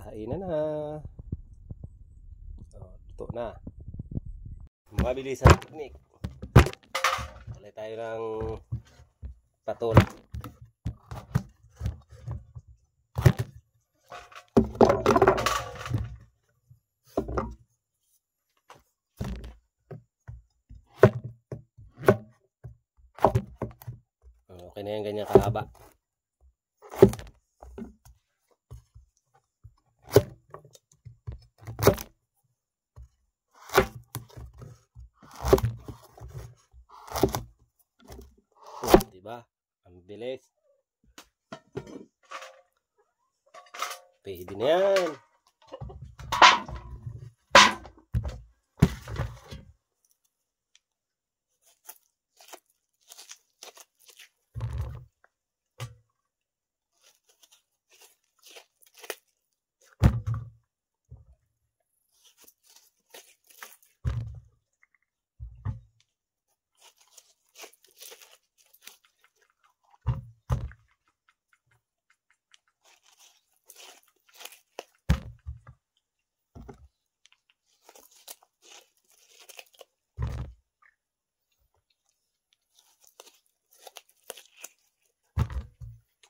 Kainan na. Luto na. Mabilis ang teknik. Talay tayo ng patola. Okay na yan, ganyan kahaba. Diba? Ang bilis. Pwede na yan.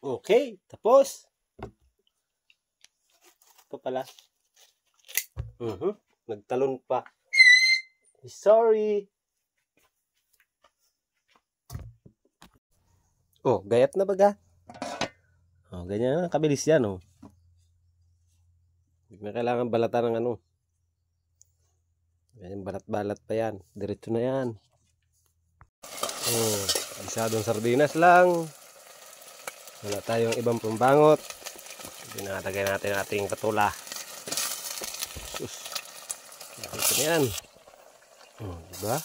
Okay, tapos. Ito pala. Nagtalon pa. Sorry. Oh, gayat na baga. Oh, ganyan na kabilis yan, oh. Hindi na kailangan balatan ng ano. Ganyan, balat-balat pa yan. Diretso na yan. Oh, masyadong sardinas lang. Wala tayong ibang pambangot. Pinatagay natin ating patola. Sus. Ito na yan. Diba?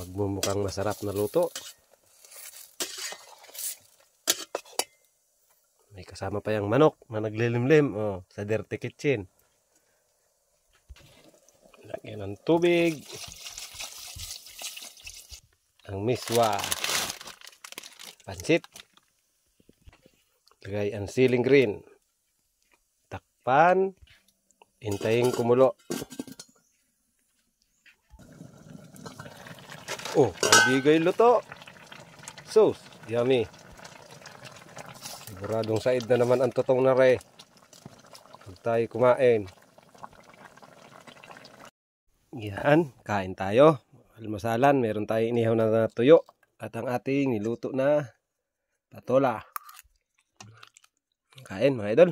Magmumukhang masarap na luto. May kasama pa yung manok na naglilimlim. Oh, sa dirty kitchen. Lagyan ng tubig. Ang miswa, pansit, lagay ang ceiling green, takpan, hintayin kumulo. Oh, bigay luto. Sus, yummy. Siguradong said na naman ang tutong na re. Huwag tayo kumain. Yan, kain tayo. Almasalan, meron tayong inihaw na tuyo at ang ating niluto na patola. Kain mga idol.